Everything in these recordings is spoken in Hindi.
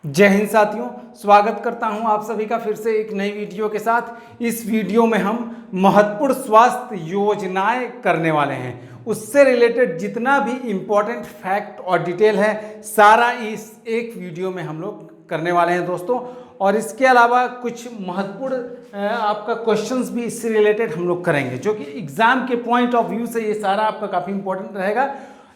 जय हिंद साथियों, स्वागत करता हूं आप सभी का फिर से एक नई वीडियो के साथ। इस वीडियो में हम महत्वपूर्ण स्वास्थ्य योजनाएं करने वाले हैं। उससे रिलेटेड जितना भी इम्पोर्टेंट फैक्ट और डिटेल है सारा इस एक वीडियो में हम लोग करने वाले हैं दोस्तों। और इसके अलावा कुछ महत्वपूर्ण आपका क्वेश्चंस भी इससे रिलेटेड हम लोग करेंगे, जो कि एग्जाम के पॉइंट ऑफ व्यू से ये सारा आपका काफ़ी इंपॉर्टेंट रहेगा।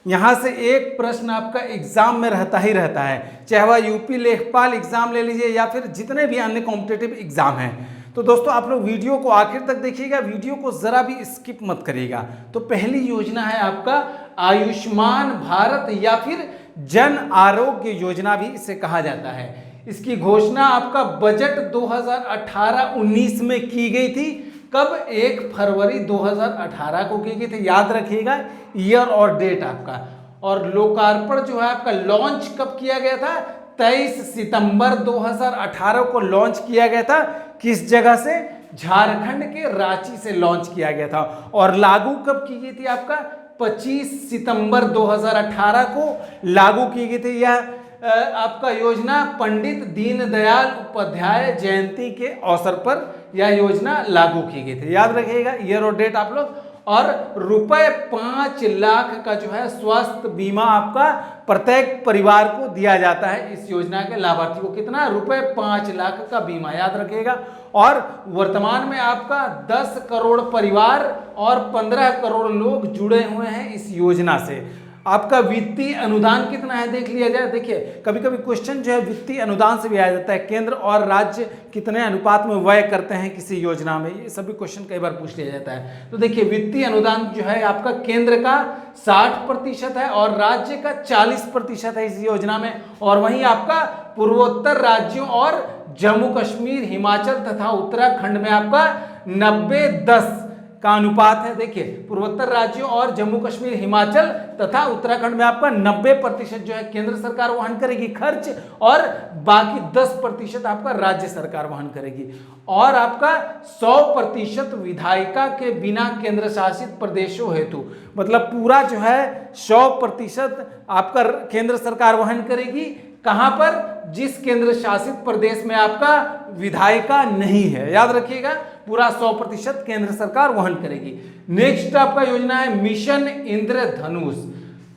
यहाँ से एक प्रश्न आपका एग्जाम में रहता ही रहता है, चाहे वह यूपी लेखपाल एग्जाम ले लीजिए या फिर जितने भी अन्य कॉम्पिटेटिव एग्जाम हैं। तो दोस्तों आप लोग वीडियो को आखिर तक देखिएगा, वीडियो को जरा भी स्किप मत करिएगा। तो पहली योजना है आपका आयुष्मान भारत या फिर जन आरोग्य योजना भी इसे कहा जाता है। इसकी घोषणा आपका बजट 2018-19 में की गई थी। कब? 1 फरवरी 2018 को की गई थी, याद रखिएगा ईयर और डेट आपका। और लोकार्पण जो है आपका लॉन्च कब किया गया था? 23 सितंबर 2018 को लॉन्च किया गया था। किस जगह से? झारखंड के रांची से लॉन्च किया गया था। और लागू कब की गई थी आपका? 25 सितंबर 2018 को लागू की गई थी। यह आपका योजना पंडित दीनदयाल उपाध्याय जयंती के अवसर पर यह योजना लागू की गई थी। याद रखिएगा ईयर और डेट आप लोग। और रुपए 5 लाख का जो है स्वास्थ्य बीमा आपका प्रत्येक परिवार को दिया जाता है। इस योजना के लाभार्थी को कितना? रुपए 5 लाख का बीमा, याद रखिएगा। और वर्तमान में आपका 10 करोड़ परिवार और 15 करोड़ लोग जुड़े हुए हैं इस योजना से। आपका वित्तीय अनुदान कितना है देख लिया जाए। देखिए कभी कभी क्वेश्चन जो है वित्तीय अनुदान से भी आ जाता है, केंद्र और राज्य कितने अनुपात में व्यय करते हैं किसी योजना में, ये सभी क्वेश्चन कई बार पूछ लिया जाता है। तो देखिए वित्तीय अनुदान जो है आपका केंद्र का 60% है और राज्य का 40% है इस योजना में। और वहीं आपका पूर्वोत्तर राज्यों और जम्मू कश्मीर, हिमाचल तथा उत्तराखंड में आपका 90-10 का अनुपात है। देखिए पूर्वोत्तर राज्यों और जम्मू कश्मीर, हिमाचल तथा उत्तराखंड में आपका 90% जो है केंद्र सरकार वहन करेगी खर्च, और बाकी 10% आपका राज्य सरकार वहन करेगी। और आपका 100% विधायिका के बिना केंद्र शासित प्रदेशों हेतु, मतलब पूरा जो है 100% आपका केंद्र सरकार वहन करेगी। कहां पर? जिस केंद्र शासित प्रदेश में आपका विधायिका नहीं है, याद रखिएगा पूरा 100% केंद्र सरकार वहन करेगी। नेक्स्ट आपका योजना है मिशन इंद्रधनुष।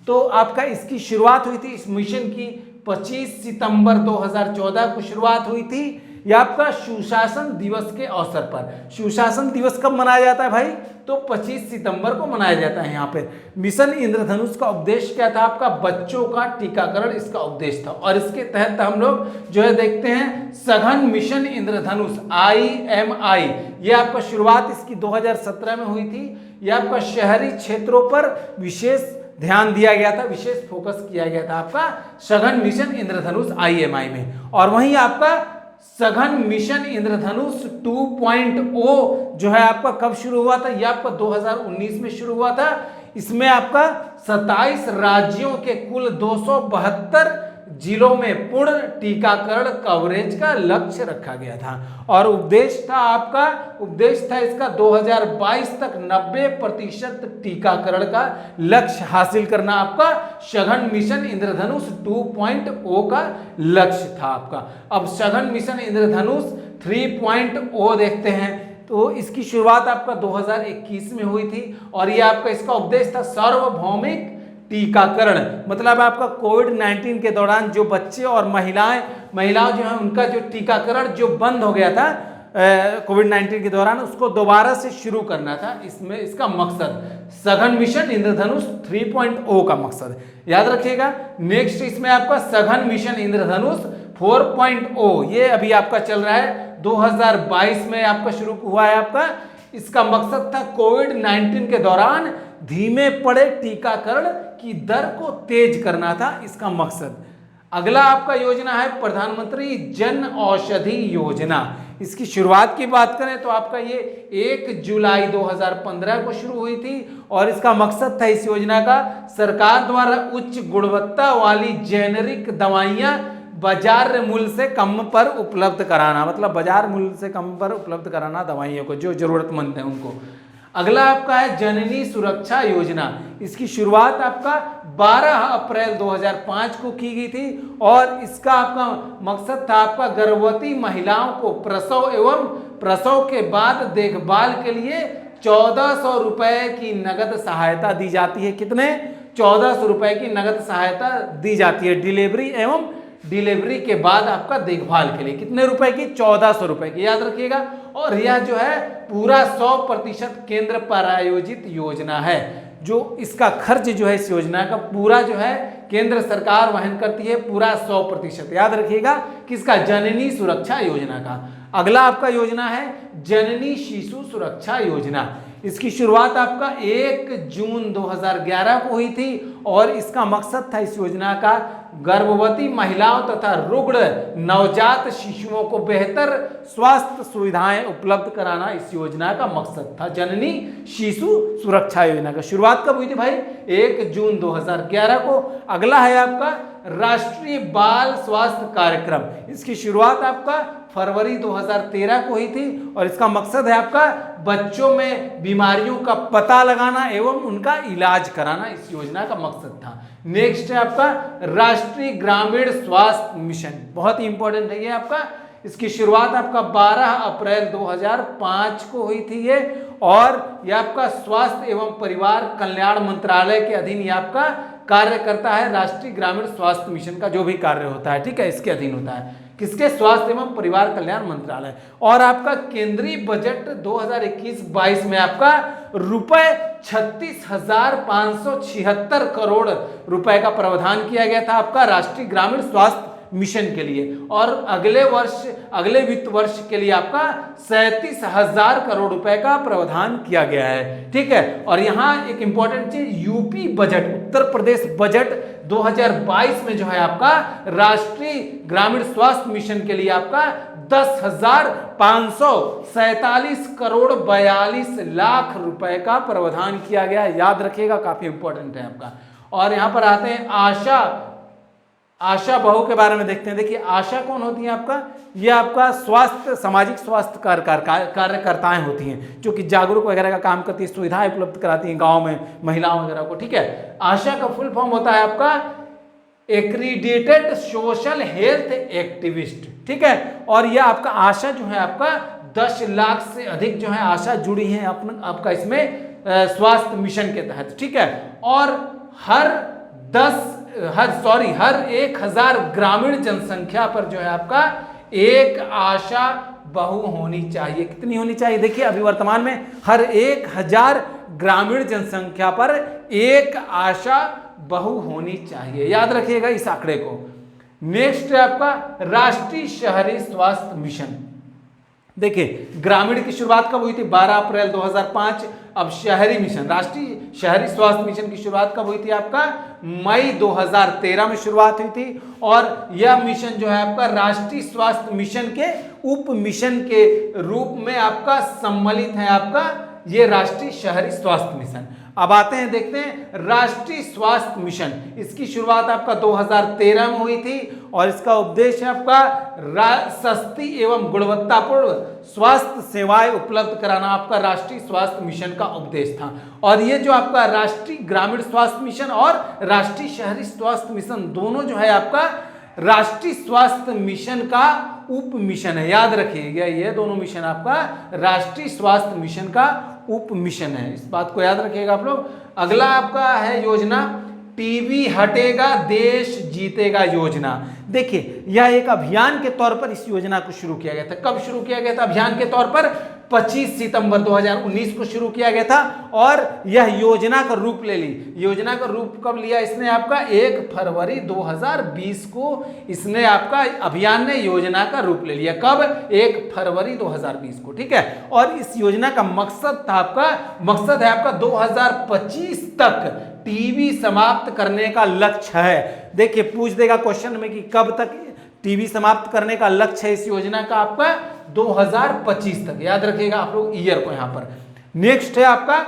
तो आपका इसकी शुरुआत हुई थी, इस मिशन की 25 सितंबर 2014 को शुरुआत हुई थी। यह आपका सुशासन दिवस के अवसर पर। सुशासन दिवस कब मनाया जाता है भाई? तो 25 सितंबर को मनाया जाता है। यहाँ पे मिशन इंद्रधनुष का उद्देश्य क्या था आपका? बच्चों का टीकाकरण इसका उद्देश्य था। और इसके तहत हम लोग जो है देखते हैं सघन मिशन इंद्रधनुष IMI, ये आपका शुरुआत इसकी 2017 में हुई थी। यह आपका शहरी क्षेत्रों पर विशेष ध्यान दिया गया था, विशेष फोकस किया गया था आपका सघन मिशन इंद्रधनुष IMI में। और वहीं आपका सघन मिशन इंद्रधनुष 2.0 जो है आपका कब शुरू हुआ था? यह आपका 2019 में शुरू हुआ था। इसमें आपका 27 राज्यों के कुल 272 जिलों में पूर्ण टीकाकरण कवरेज का लक्ष्य रखा गया था। और उपदेश था इसका 2022 तक 90% टीकाकरण का लक्ष्य हासिल करना आपका सघन मिशन इंद्रधनुष 2.0 का लक्ष्य था आपका। अब सघन मिशन इंद्रधनुष 3.0 देखते हैं। तो इसकी शुरुआत आपका 2021 में हुई थी और ये आपका इसका उद्देश्य था सार्वभौमिक टीकाकरण। मतलब आपका कोविड-19 के दौरान जो बच्चे और महिलाएं जो हैं उनका जो टीकाकरण जो बंद हो गया था कोविड-19 के दौरान, उसको दोबारा से शुरू करना था। इसमें इसका मकसद सघन मिशन इंद्रधनुष 3.0 का मकसद, याद रखिएगा। नेक्स्ट इसमें आपका सघन मिशन इंद्रधनुष 4.0, ये अभी आपका चल रहा है, 2022 में आपका शुरू हुआ है आपका। इसका मकसद था कोविड-19 के दौरान धीमे पड़े टीकाकरण की दर को तेज करना था इसका मकसद। अगला आपका योजना है प्रधानमंत्री जन औषधि योजना। इसकी शुरुआत की बात करें तो आपका ये 1 जुलाई 2015 को शुरू हुई थी और इसका मकसद था इस योजना का सरकार द्वारा उच्च गुणवत्ता वाली जेनेरिक दवाइयां बाजार मूल्य से कम पर उपलब्ध कराना। मतलब बाजार मूल्य से कम पर उपलब्ध कराना दवाइयों को जो जरूरतमंद है उनको। अगला आपका है जननी सुरक्षा योजना। इसकी शुरुआत आपका 12 अप्रैल 2005 को की गई थी और इसका आपका मकसद था आपका गर्भवती महिलाओं को प्रसव एवं प्रसव के बाद देखभाल के लिए 1400 रुपए की नगद सहायता दी जाती है। कितने? 1400 रुपए की नगद सहायता दी जाती है डिलीवरी एवं डिलीवरी के बाद आपका देखभाल के लिए। कितने रुपए की? 1400 रुपए की, याद रखिएगा। और यह जो है पूरा 100% केंद्र प्रायोजित योजना है। जो इसका खर्च जो है इस योजना का पूरा जो है केंद्र सरकार वहन करती है, पूरा 100%, याद रखिएगा। किसका? जननी सुरक्षा योजना का। अगला आपका योजना है जननी शिशु सुरक्षा योजना। इसकी शुरुआत आपका 1 जून 2011 को हुई थी और इसका मकसद था इस योजना का गर्भवती महिलाओं तथा रुग्ण नवजात शिशुओं को बेहतर स्वास्थ्य सुविधाएं उपलब्ध कराना इस योजना का मकसद था। जननी शिशु सुरक्षा योजना का शुरुआत कब हुई थी भाई? 1 जून 2011 को। अगला है आपका राष्ट्रीय बाल स्वास्थ्य कार्यक्रम। इसकी शुरुआत आपका फरवरी 2013 को हुई थी और इसका मकसद है आपका बच्चों में बीमारियों का पता लगाना एवं उनका इलाज कराना इस योजना का मकसद था। नेक्स्ट है आपका राष्ट्रीय ग्रामीण स्वास्थ्य मिशन। बहुत ही इंपॉर्टेंट है ये आपका। इसकी शुरुआत आपका 12 अप्रैल 2005 को हुई थी ये और ये आपका स्वास्थ्य एवं परिवार कल्याण मंत्रालय के अधीन ये आपका कार्य करता है। राष्ट्रीय ग्रामीण स्वास्थ्य मिशन का जो भी कार्य होता है, ठीक है, इसके अधीन होता है। किसके? स्वास्थ्य एवं परिवार कल्याण मंत्रालय। और आपका केंद्रीय बजट 2021-22 में आपका रुपए 36,576 करोड़ रुपए का प्रावधान किया गया था आपका राष्ट्रीय ग्रामीण स्वास्थ्य मिशन के लिए। और अगले वित्त वर्ष के लिए आपका 37,000 करोड़ रुपए का प्रावधान किया गया है, ठीक है। और यहाँ एक इंपॉर्टेंट चीज, UP budget, Uttar Pradesh budget 2022 में जो है आपका राष्ट्रीय ग्रामीण स्वास्थ्य मिशन के लिए आपका 10,547 करोड़ 42 लाख रुपए का प्रावधान किया गया है, याद रखिएगा, काफी इंपॉर्टेंट है आपका। और यहां पर आते हैं आशा बहू के बारे में देखते हैं। देखिए आशा कौन होती है आपका? ये आपका स्वास्थ्य सामाजिक स्वास्थ्य कार्यकर्ताएं होती हैं जो कि जागरूक वगैरह का काम करती है, सुविधाएं उपलब्ध कराती हैं गांव में महिलाओं वगैरह को, ठीक है। आशा का फुल फॉर्म होता है आपका एक्रीडेटेड सोशल हेल्थ एक्टिविस्ट, ठीक है। और यह आपका आशा जो है आपका 10 लाख से अधिक जो है आशा जुड़ी हैं आपका इसमें स्वास्थ्य मिशन के तहत, ठीक है। और हर 1,000 ग्रामीण जनसंख्या पर जो है आपका एक आशा बहू होनी चाहिए। कितनी होनी चाहिए? देखिए अभी वर्तमान में हर 1,000 ग्रामीण जनसंख्या पर एक आशा बहू होनी चाहिए, याद रखिएगा इस आंकड़े को। नेक्स्ट है आपका राष्ट्रीय शहरी स्वास्थ्य मिशन। देखिए ग्रामीण की शुरुआत कब हुई थी? 12 अप्रैल 2005। अब शहरी मिशन, राष्ट्रीय शहरी स्वास्थ्य मिशन की शुरुआत कब हुई थी आपका? मई 2013 में शुरुआत हुई थी। और यह मिशन जो है आपका राष्ट्रीय स्वास्थ्य मिशन के उप मिशन के रूप में आपका सम्मिलित है आपका ये राष्ट्रीय शहरी स्वास्थ्य मिशन। अब आते हैं, देखते हैं राष्ट्रीय स्वास्थ्य मिशन। इसकी शुरुआत आपका 2013 में हुई थी और इसका उद्देश्य है आपका सस्ती एवं गुणवत्तापूर्ण स्वास्थ्य सेवाएं उपलब्ध कराना आपका राष्ट्रीय स्वास्थ्य मिशन का उद्देश्य था। और ये जो आपका राष्ट्रीय ग्रामीण स्वास्थ्य मिशन और राष्ट्रीय शहरी स्वास्थ्य मिशन दोनों जो है आपका राष्ट्रीय स्वास्थ्य मिशन का उप मिशन है, याद रखिएगा ये दोनों मिशन आपका राष्ट्रीय स्वास्थ्य मिशन का उप मिशन है, इस बात को याद रखिएगा आप लोग। अगला आपका है योजना टीबी हटेगा देश जीतेगा योजना। देखिए यह एक अभियान के तौर पर इस योजना को शुरू किया गया था। कब शुरू किया गया था अभियान के तौर पर? 25 सितंबर 2019 को शुरू किया गया था और यह योजना का रूप ले ली। योजना का रूप कब लिया इसने आपका? 1 फरवरी 2020 को इसने आपका अभियान ने योजना का रूप ले लिया। कब? 1 फरवरी 2020 को, ठीक है। और इस योजना का मकसद है आपका 2025 तक टीबी समाप्त करने का लक्ष्य है। देखिए पूछ देगा क्वेश्चन में कि कब तक टीबी समाप्त करने का लक्ष्य है इस योजना का? आपका 2025 तक, याद रखिएगा आप लोग ईयर को यहां पर। नेक्स्ट है आपका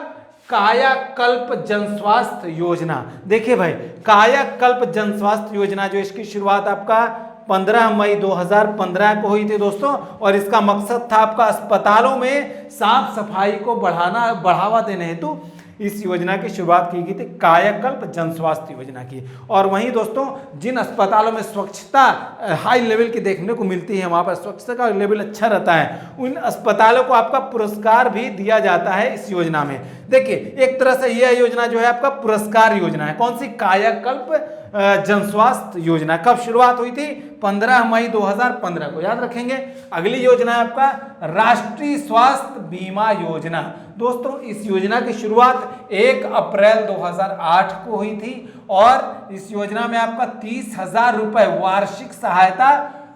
कायाकल्प जनस्वास्थ्य योजना। देखिए भाई कायाकल्प जनस्वास्थ्य योजना जो इसकी शुरुआत आपका 15 मई 2015 को हुई थी दोस्तों, और इसका मकसद था आपका अस्पतालों में साफ सफाई को बढ़ावा देने हेतु इस योजना की शुरुआत की गई थी, कायाकल्प जन स्वास्थ्य योजना की। और वहीं दोस्तों जिन अस्पतालों में स्वच्छता हाई लेवल की देखने को मिलती है, वहां पर स्वच्छता का लेवल अच्छा रहता है, उन अस्पतालों को आपका पुरस्कार भी दिया जाता है इस योजना में। देखिए एक तरह से यह योजना जो है आपका पुरस्कार योजना है। कौन सी? कायाकल्प जन स्वास्थ्य योजना। कब शुरुआत हुई थी? 15 मई 2015 को, याद रखेंगे। अगली योजना है आपका राष्ट्रीय स्वास्थ्य बीमा योजना। दोस्तों इस योजना की शुरुआत 1 अप्रैल 2008 को हुई थी, और इस योजना में आपका 30,000 रुपए वार्षिक सहायता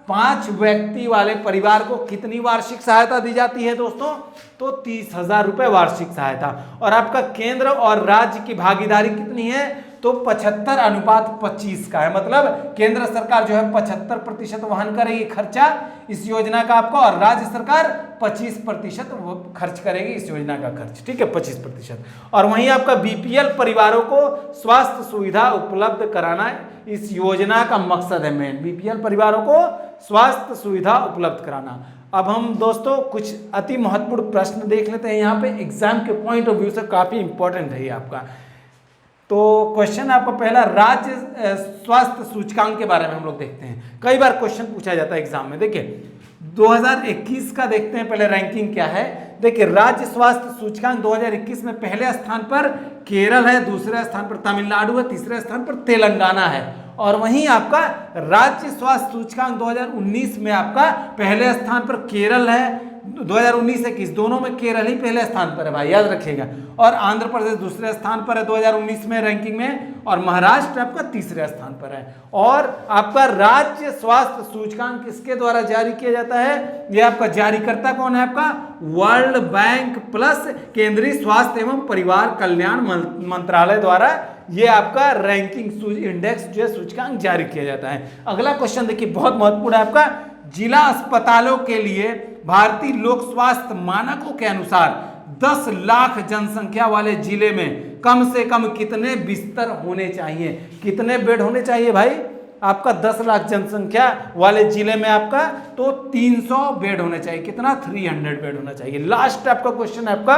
5 व्यक्ति वाले परिवार को कितनी वार्षिक सहायता दी जाती है दोस्तों? तो 30,000 रुपए वार्षिक सहायता। और आपका केंद्र और राज्य की भागीदारी कितनी है? तो 75:25 का है। मतलब केंद्र सरकार जो है 75% वहन करेगी खर्चा इस योजना का आपका, और राज्य सरकार 25% खर्च करेगी इस योजना का खर्च, ठीक है, 25%। और वहीं आपका बीपीएल परिवारों को स्वास्थ्य सुविधा उपलब्ध कराना इस योजना का मकसद है। मेन बीपीएल परिवारों को स्वास्थ्य सुविधा उपलब्ध कराना। अब हम दोस्तों कुछ अति महत्वपूर्ण प्रश्न देख लेते हैं, यहाँ पे एग्जाम के पॉइंट ऑफ व्यू से काफी इंपॉर्टेंट है ये आपका। तो क्वेश्चन आपका पहला, राज्य स्वास्थ्य सूचकांक के बारे में हम लोग देखते हैं। कई बार क्वेश्चन पूछा जाता है एग्जाम में। देखिए 2021 का देखते हैं पहले रैंकिंग क्या है। देखिए राज्य स्वास्थ्य सूचकांक 2021 में पहले स्थान पर केरल है, दूसरे स्थान पर तमिलनाडु है, तीसरे स्थान पर तेलंगाना है। और वहीं आपका राज्य स्वास्थ्य सूचकांक 2019 में आपका पहले स्थान पर केरल है, 2019-21 दोनों में केरल ही पहले स्थान पर है भाई, याद रखिएगा। और आंध्र प्रदेश दूसरे स्थान पर है 2019 में रैंकिंग में, और महाराष्ट्र आपका तीसरे स्थान पर है। और आपका राज्य स्वास्थ्य सूचकांक किसके द्वारा जारी किया जाता है? यह आपका जारीकर्ता कौन है? आपका वर्ल्ड बैंक प्लस केंद्रीय स्वास्थ्य एवं परिवार कल्याण मंत्रालय द्वारा ये आपका रैंकिंग इंडेक्स जो है सूचकांक जारी किया जाता है। अगला क्वेश्चन देखिए बहुत महत्वपूर्ण है आपका, जिला अस्पतालों के लिए भारतीय लोक स्वास्थ्य मानकों के अनुसार 10 लाख जनसंख्या वाले जिले में कम से कम कितने बिस्तर होने चाहिए? कितने बेड होने चाहिए भाई? आपका 10 लाख जनसंख्या वाले जिले में आपका तो 300 बेड होने चाहिए। कितना? 300 बेड होना चाहिए। लास्ट आपका क्वेश्चन है आपका,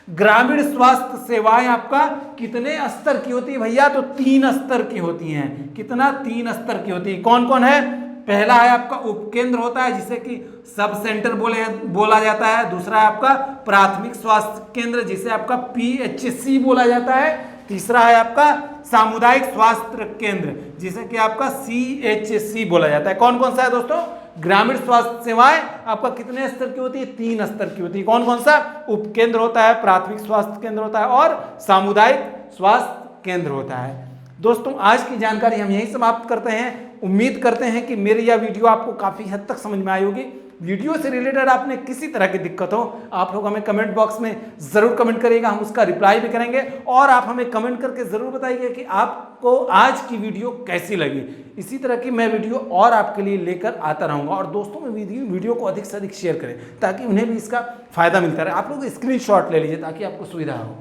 ग्रामीण स्वास्थ्य सेवाएं आपका कितने स्तर की होती है भैया? तो 3 स्तर की होती हैं। कितना? 3 स्तर की होती है। कौन कौन है? पहला है आपका उपकेंद्र होता है जिसे कि सब सेंटर बोला जाता है। दूसरा है आपका प्राथमिक स्वास्थ्य केंद्र जिसे आपका PHC बोला जाता है। तीसरा है आपका सामुदायिक स्वास्थ्य केंद्र जिसे कि आपका CHC बोला जाता है। कौन कौन सा है दोस्तों? ग्रामीण स्वास्थ्य सेवाएं आपका कितने स्तर की होती है? 3 स्तर की होती है। कौन कौन सा? उपकेंद्र होता है, प्राथमिक स्वास्थ्य केंद्र होता है और सामुदायिक स्वास्थ्य केंद्र होता है। दोस्तों आज की जानकारी हम यहीं समाप्त करते हैं। उम्मीद करते हैं कि मेरी यह वीडियो आपको काफ़ी हद तक समझ में आई होगी। वीडियो से रिलेटेड आपने किसी तरह की दिक्कत हो, आप लोग हमें कमेंट बॉक्स में ज़रूर कमेंट करिएगा, हम उसका रिप्लाई भी करेंगे। और आप हमें कमेंट करके ज़रूर बताइएगा कि आपको आज की वीडियो कैसी लगी। इसी तरह की मैं वीडियो और आपके लिए लेकर आता रहूँगा। और दोस्तों में वीडियो को अधिक से अधिक शेयर करें ताकि उन्हें भी इसका फ़ायदा मिलता रहे। आप लोग स्क्रीनशॉट ले लीजिए ताकि आपको सुविधा हो।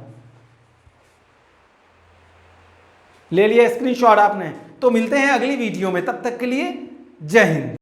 ले लिया स्क्रीनशॉट आपने? तो मिलते हैं अगली वीडियो में, तब तक के लिए जय हिंद।